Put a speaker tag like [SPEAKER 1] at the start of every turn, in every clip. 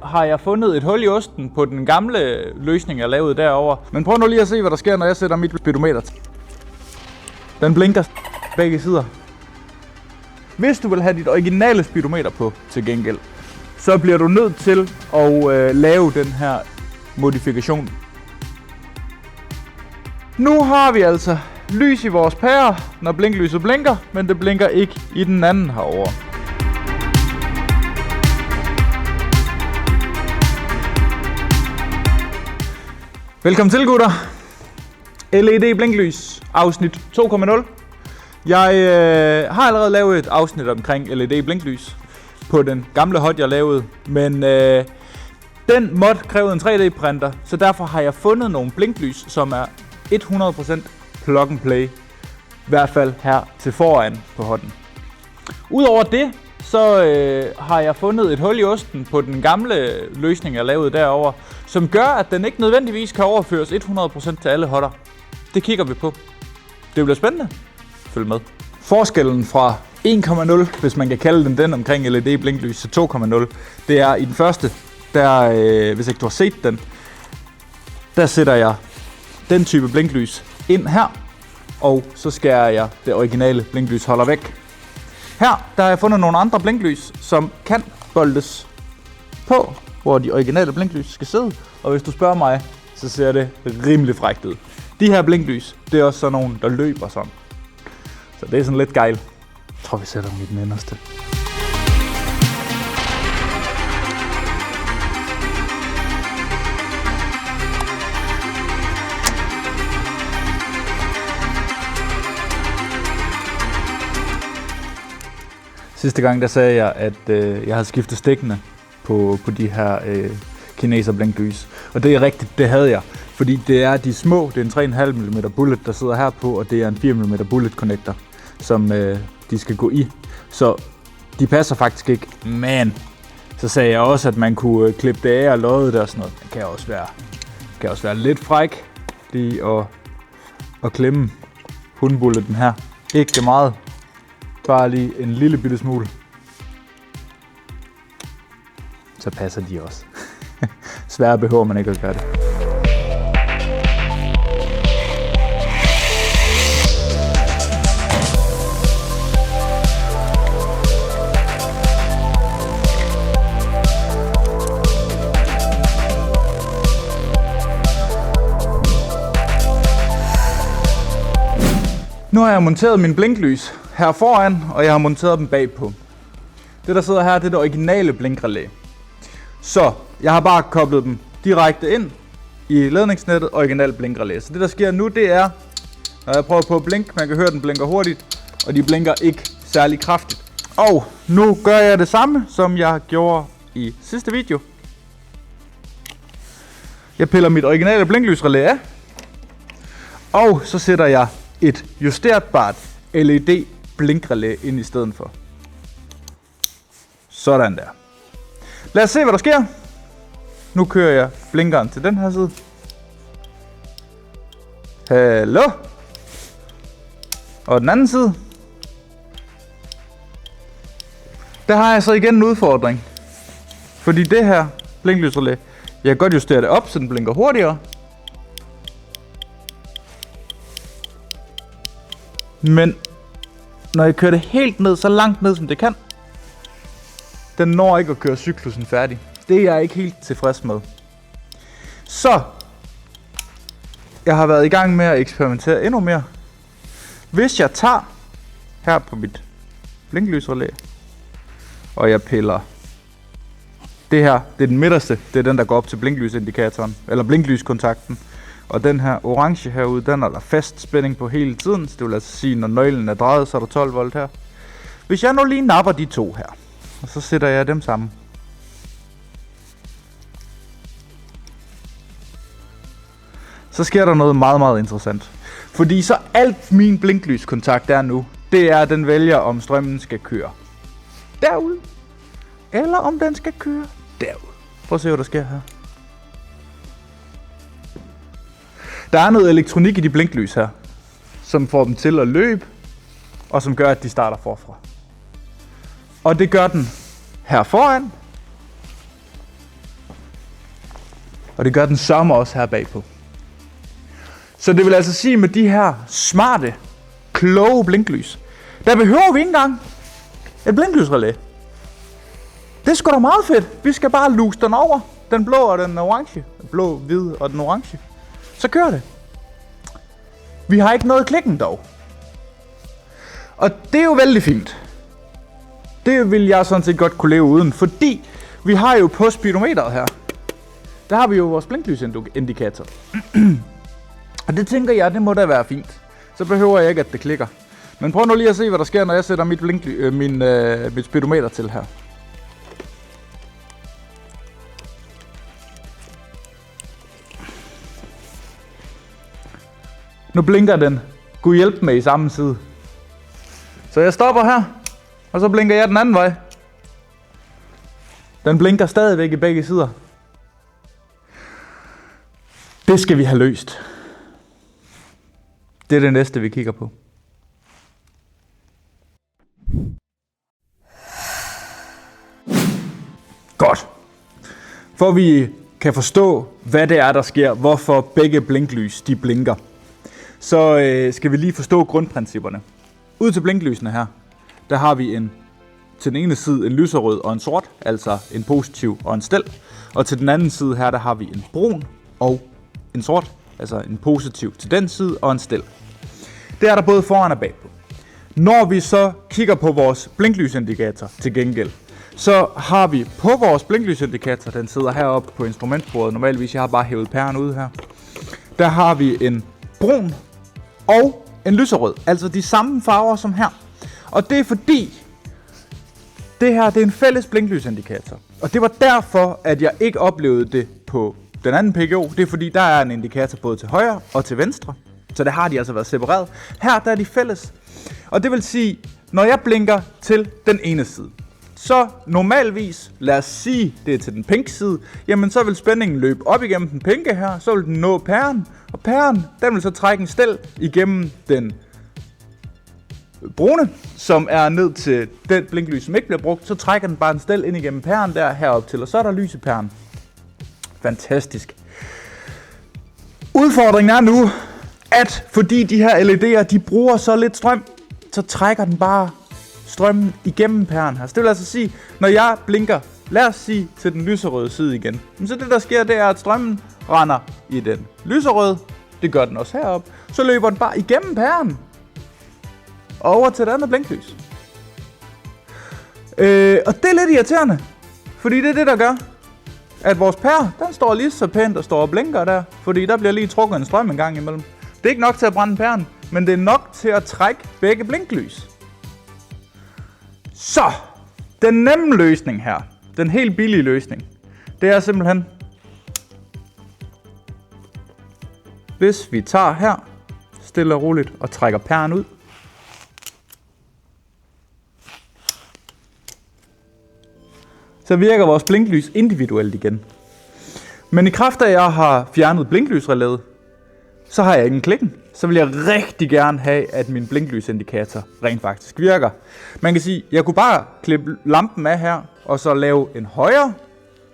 [SPEAKER 1] har jeg fundet et hul i osten på den gamle løsning, jeg lavede derovre. Men prøv nu lige at se, hvad der sker, når jeg sætter mit speedometer til. Den blinker begge sider. Hvis du vil have dit originale speedometer på til gengæld, så bliver du nødt til at lave den her modifikation. Nu har vi altså lys i vores pære, når blinklyset blinker, men det blinker ikke i den anden herovre. Velkommen til, gutter. LED blinklys, afsnit 2.0. Jeg har allerede lavet et afsnit omkring LED blinklys på den gamle hot, jeg lavede, men den mod krævede en 3D-printer, så derfor har jeg fundet nogle blinklys, som er 100% plug and play, i hvert fald her til foran på hotten. Udover det, så har jeg fundet et hul i osten på den gamle løsning, jeg lavede derovre, som gør, at den ikke nødvendigvis kan overføres 100% til alle hotter. Det kigger vi på. Det bliver spændende. Følg med. Forskellen fra 1.0, hvis man kan kalde den omkring LED blinklys, til 2.0, det er i den første, der, hvis ikke du har set den, der sætter jeg den type blinklys ind her, og så skærer jeg det originale blinklys holder væk. Her der har jeg fundet nogle andre blinklys, som kan boltes på, hvor de originale blinklys skal sidde. Og hvis du spørger mig, så ser det rimelig frækt ud. De her blinklys, det er også sådan nogle, der løber sådan. Så det er sådan lidt gejl. Jeg tror, vi sætter dem i den inderste. Sidste gang der sagde jeg, at jeg havde skiftet stikkene på de her kineser blinklys. Og det er rigtigt, det havde jeg. Fordi det er de små, det er en 3,5 mm bullet, der sidder her på, og det er en 4 mm bullet connector, som de skal gå i. Så de passer faktisk ikke, men så sagde jeg også, at man kunne klippe det af og lodde det og sådan noget. Det kan også være lidt fræk lige at klemme hundbulletten her. Ikke meget. Bare lige en lille bitte smule. Så passer de også. Svære behøver man ikke at gøre det. Nu har jeg monteret min blinklys her foran, og jeg har monteret dem bagpå. Det der sidder her, det er det originale blinkrelæ. Så jeg har bare koblet dem direkte ind i ledningsnettet, original blinkrelæ. Så det der sker nu, det er, når jeg prøver på at blinke, man kan høre, at den blinker hurtigt, og de blinker ikke særlig kraftigt. Og nu gør jeg det samme, som jeg gjorde i sidste video. Jeg piller mit originale blinklysrelæ af, og så sætter jeg et justerbart LED blinkrelæ ind i stedet for. Sådan der. Lad os se, hvad der sker. Nu kører jeg blinkeren til den her side. Hallo. Og den anden side. Der har jeg så igen en udfordring. Fordi det her blinklysrelæ, jeg kan godt justere det op, så den blinker hurtigere. Men når jeg kører det helt ned, så langt ned som det kan, den når ikke at køre cyklusen færdig. Det er jeg ikke helt tilfreds med. Så jeg har været i gang med at eksperimentere endnu mere. Hvis jeg tager her på mit blinklysrelæ, og jeg piller det her, det er den midterste, det er den der går op til blinklysindikatoren, eller blinklyskontakten. Og den her orange herude, den er der fast spænding på hele tiden. Så det vil altså sige, når nøglen er drejet, så er der 12 volt her. Hvis jeg nu lige napper de to her, og så sætter jeg dem sammen. Så sker der noget meget, meget interessant. Fordi så alt min blinklys-kontakt er nu, det er, at den vælger, om strømmen skal køre derud, eller om den skal køre derud. Prøv at se, hvad der sker her. Der er noget elektronik i de blinklys her, som får dem til at løbe, og som gør, at de starter forfra. Og det gør den her foran, Og det gør den sørme også her bagpå. Så det vil altså sige, med de her smarte, kloge blinklys, der behøver vi ikke engang et blinklysrelæ. Det er sgu da meget fedt. Vi skal bare luse den over. Den blå og den orange. Den blå, hvide og den orange. Så kører det. Vi har ikke noget klikken dog. Og det er jo vældig fint. Det vil jeg sådan set godt kunne leve uden. Fordi vi har jo på speedometeret her, der har vi jo vores blinklysindikator. Og det tænker jeg, det må da være fint. Så behøver jeg ikke, at det klikker. Men prøv nu lige at se, hvad der sker, når jeg sætter mit speedometer til her. Nu blinker den. Gud hjælp med i samme side. Så jeg stopper her, og så blinker jeg den anden vej. Den blinker stadigvæk i begge sider. Det skal vi have løst. Det er det næste, vi kigger på. Godt. For vi kan forstå, hvad det er, der sker, hvorfor begge blinklys de blinker, så skal vi lige forstå grundprincipperne. Ud til blinklysene her, der har vi til den ene side en lyserød og en sort, altså en positiv og en stel. Og til den anden side her, der har vi en brun og en sort, altså en positiv til den side og en stel. Det er der både foran og bagpå. Når vi så kigger på vores blinklysindikator til gengæld, så har vi på vores blinklysindikator, den sidder heroppe på instrumentbordet, normalvis jeg har bare hævet pæren ud her, der har vi en brun og en lyserød, altså de samme farver som her. Og det er fordi, det her det er en fælles blinklysindikator. Og det var derfor, at jeg ikke oplevede det på den anden PGO. Det er fordi, der er en indikator både til højre og til venstre. Så der har de altså været separeret. Her der er de fælles. Og det vil sige, når jeg blinker til den ene side, så normalvis, lad os sige, det er til den pink side, jamen så vil spændingen løbe op igennem den pinke her, så vil den nå pæren, og pæren, den vil så trække en stel igennem den brune, som er ned til den blinklys, som ikke bliver brugt, så trækker den bare en stel ind igennem pæren der herop til, og så er der lys i pæren. Fantastisk. Udfordringen er nu, at fordi de her LED'er, de bruger så lidt strøm, så trækker den bare strømmen igennem pæren her. Så det vil altså sige, når jeg blinker, lad os sige til den lyserøde side igen, så det der sker, det er, at strømmen render i den lyserøde, det gør den også heroppe, så løber den bare igennem pæren og over til et andet blinklys. Og det er lidt irriterende, fordi det er det, der gør, at vores pære, den står lige så pænt og står og blinker der, fordi der bliver lige trukket en strøm en gang imellem. Det er ikke nok til at brænde pæren, men det er nok til at trække begge blinklys. Så, den nemme løsning her, den helt billige løsning, det er simpelthen, hvis vi tager her, stille og roligt og trækker pæren ud, så virker vores blinklys individuelt igen. Men i kraft af, at jeg har fjernet blinklysrelæet, så har jeg ikke en klikken. Så vil jeg rigtig gerne have, at min blinklysindikator rent faktisk virker. Man kan sige, jeg kunne bare klippe lampen af her, og så lave en højre,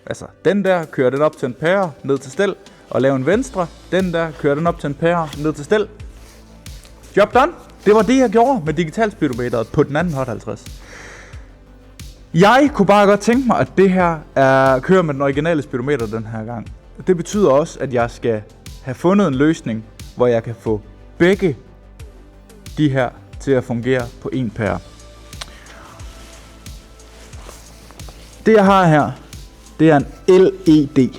[SPEAKER 1] altså den der, køre den op til en pære, ned til stel, og lave en venstre, den der, køre den op til en pære, ned til stel. Job done. Det var det, jeg gjorde med digital speedometeret på den anden Hot 50. Jeg kunne bare godt tænke mig, at det her er kører med den originale speedometer den her gang. Det betyder også, at jeg skal have fundet en løsning, hvor jeg kan få begge de her til at fungere på en pære. Det jeg har her, det er en LED.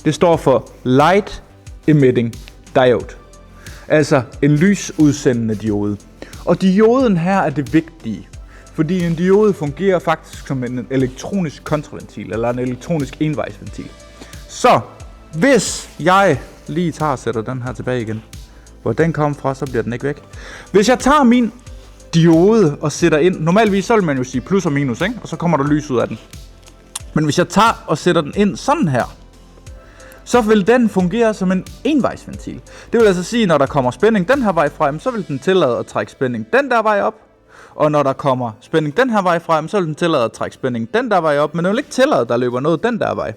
[SPEAKER 1] Det står for Light Emitting Diode. Altså en lysudsendende diode. Og dioden her er det vigtige. Fordi en diode fungerer faktisk som en elektronisk kontraventil, eller en elektronisk envejsventil. Så, hvis jeg lige tager og sætter den her tilbage igen, hvor den kom fra, så bliver den ikke væk. Hvis jeg tager min diode og sætter ind, normalvis så vil man jo sige plus og minus, ikke? Og så kommer der lys ud af den. Men hvis jeg tager og sætter den ind sådan her, så vil den fungere som en envejsventil. Det vil altså sige, når der kommer spænding den her vej frem, så vil den tillade at trække spænding den der vej op. Og når der kommer spænding den her vej frem, så vil den tillade at trække spænding den der vej op. Men den vil ikke tillade, at der løber noget den der vej.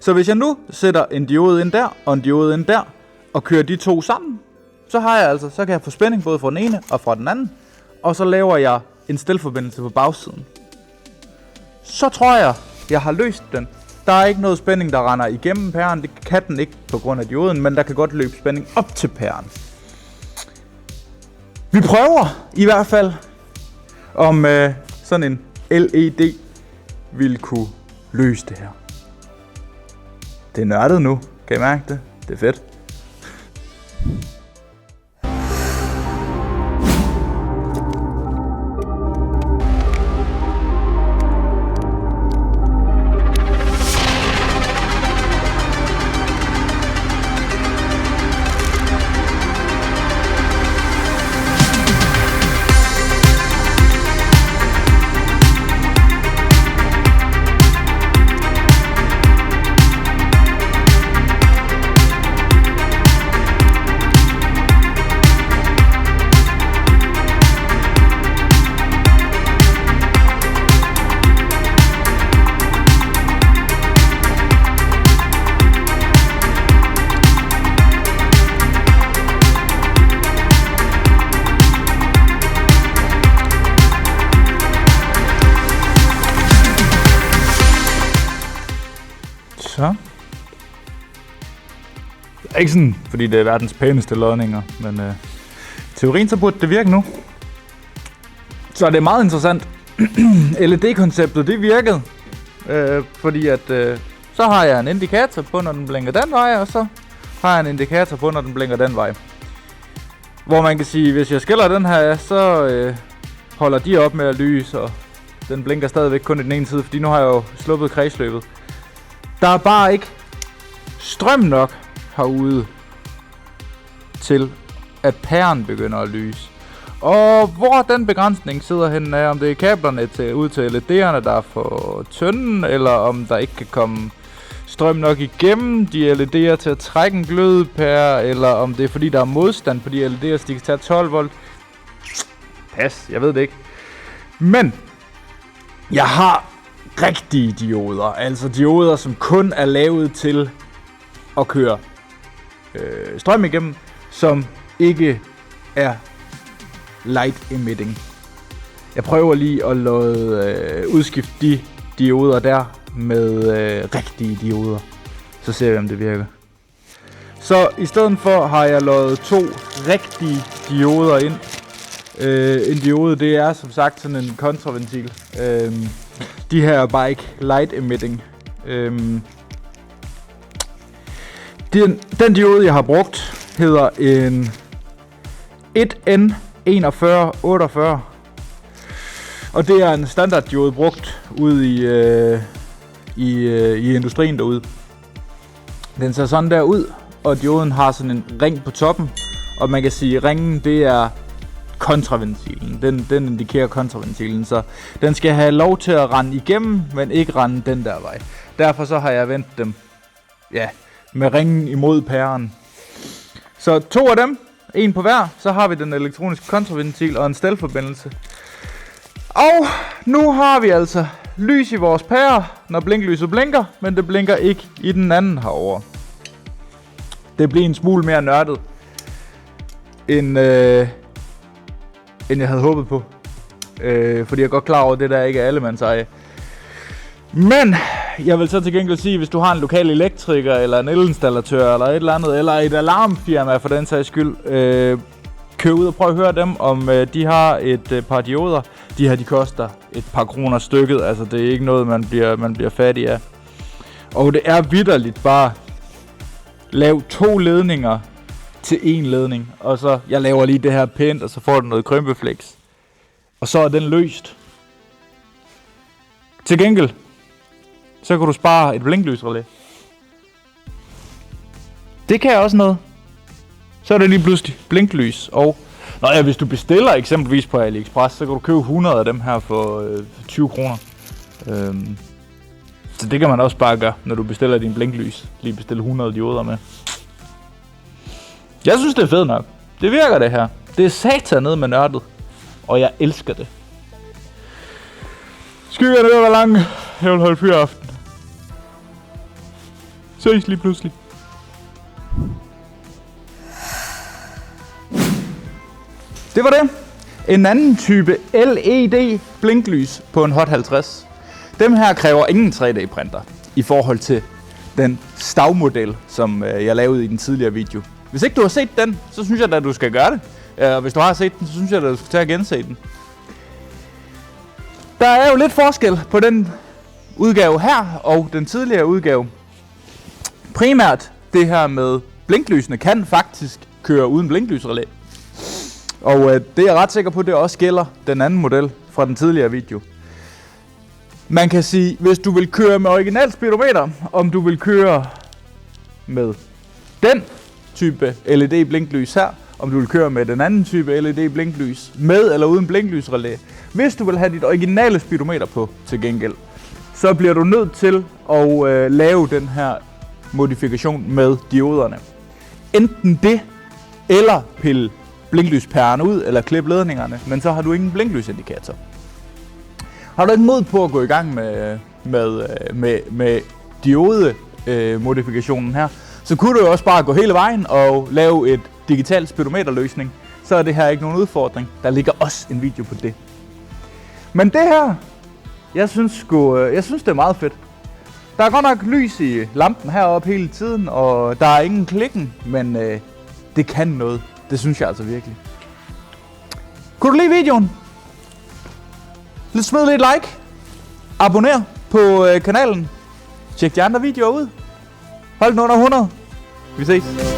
[SPEAKER 1] Så hvis jeg nu sætter en diode ind der, og en diode ind der, og kører de to sammen, så kan jeg få spænding både fra den ene og fra den anden, og så laver jeg en stelforbindelse på bagsiden. Så tror jeg har løst den. Der er ikke noget spænding, der render igennem pæren. Det kan den ikke på grund af dioden, men der kan godt løbe spænding op til pæren. Vi prøver i hvert fald, om sådan en LED ville kunne løse det her. Det er nørdet nu. Kan I mærke det? Det er fedt. Så. Det er ikke sådan, fordi det er verdens pæneste lodninger, men teorien så burde det virke nu. Så det er meget interessant. LED-konceptet, det virkede. Fordi at så har jeg en indikator på, når den blinker den vej, og så har jeg en indikator på, når den blinker den vej. Hvor man kan sige, hvis jeg skiller den her, så holder de op med at lyse, og den blinker stadigvæk kun i den ene side, fordi nu har jeg jo sluppet kredsløbet. Der er bare ikke strøm nok herude til, at pæren begynder at lyse. Og hvor den begrænsning sidder henne er, om det er kablerne ud til LED'erne, der er for tynde, eller om der ikke kan komme strøm nok igennem de LED'er til at trække en glødepære, eller om det er fordi, der er modstand på de LED'er, så de kan tage 12 volt. Pas, jeg ved det ikke. Men jeg har rigtige dioder, altså dioder, som kun er lavet til at køre strøm igennem, som ikke er light emitting. Jeg prøver lige at udskifte de dioder der med rigtige dioder, så ser vi om det virker. Så i stedet for har jeg lavet 2 rigtige dioder ind. En diode, det er som sagt sådan en kontraventil. De her er bare ikke light emitting. Den diode jeg har brugt hedder en 1N4148. Og det er en standarddiode brugt ude i industrien derude. Den ser sådan der ud, og dioden har sådan en ring på toppen. Og man kan sige, at ringen det er kontraventilen. Den indikerer kontraventilen, så den skal have lov til at rende igennem, men ikke rende den der vej. Derfor så har jeg vendt dem med ringen imod pæren. Så 2 af dem, en på hver, så har vi den elektroniske kontraventil og en stelforbindelse. Og nu har vi altså lys i vores pære, når blinklyset blinker, men det blinker ikke i den anden herover. Det bliver en smule mere nørdet, end jeg havde håbet på. Fordi jeg er godt klar over, at det der ikke er allemands eje. Men jeg vil så til gengæld sige, hvis du har en lokal elektriker, eller en elinstallatør, eller et eller andet, eller et alarmfirma for den sags skyld, kør ud og prøv at høre dem, om de har et par dioder. De her, de koster et par kroner stykket, altså det er ikke noget, man bliver fattig af. Og det er vitterligt bare lav 2 ledninger til 1 ledning, og så jeg laver lige det her pænt, og så får du noget krympeflex. Og så er den løst. Til gengæld, så kan du spare et blinklysrelæ. Det kan også noget. Så er det lige pludselig blinklys, og hvis du bestiller eksempelvis på AliExpress, så kan du købe 100 af dem her for 20 kroner. Så det kan man også bare gøre, når du bestiller din blinklys. Lige bestille 100 dioder med. Jeg synes, det er fedt nok. Det virker det her. Det er satan ned med nørdet. Og jeg elsker det. Skyggerne ved at være lange. Jeg vil holde fyraften. Ses lige pludselig. Det var det. En anden type LED blinklys på en Hot 50. Dem her kræver ingen 3D printer i forhold til den stavmodel, som jeg lavede i den tidligere video. Hvis ikke du har set den, så synes jeg at du skal gøre det. Og hvis du har set den, så synes jeg at du skal tage og gense den. Der er jo lidt forskel på den udgave her og den tidligere udgave. Primært det her med blinklysene kan faktisk køre uden blinklysrelæ. Og det er jeg ret sikker på, det også gælder den anden model fra den tidligere video. Man kan sige, hvis du vil køre med original speedometer, om du vil køre med den type LED blinklys her, om du vil køre med den anden type LED blinklys, med eller uden blinklysrelæ. Hvis du vil have dit originale speedometer på til gengæld, så bliver du nødt til at lave den her modifikation med dioderne. Enten det, eller pille blinklyspærerne ud, eller klippe ledningerne, men så har du ingen blinklysindikator. Har du ikke mod på at gå i gang med diode modifikationen her, så kunne du jo også bare gå hele vejen og lave et digitalt speedometerløsning. Så er det her ikke nogen udfordring. Der ligger også en video på det. Men det her, jeg synes det er meget fedt. Der er godt nok lys i lampen heroppe hele tiden, og der er ingen klikken, men det kan noget. Det synes jeg altså virkelig. Kunne du lide videoen? Smid lidt like. Abonner på kanalen. Tjek de andre videoer ud. Hold den under 100. Vi ses.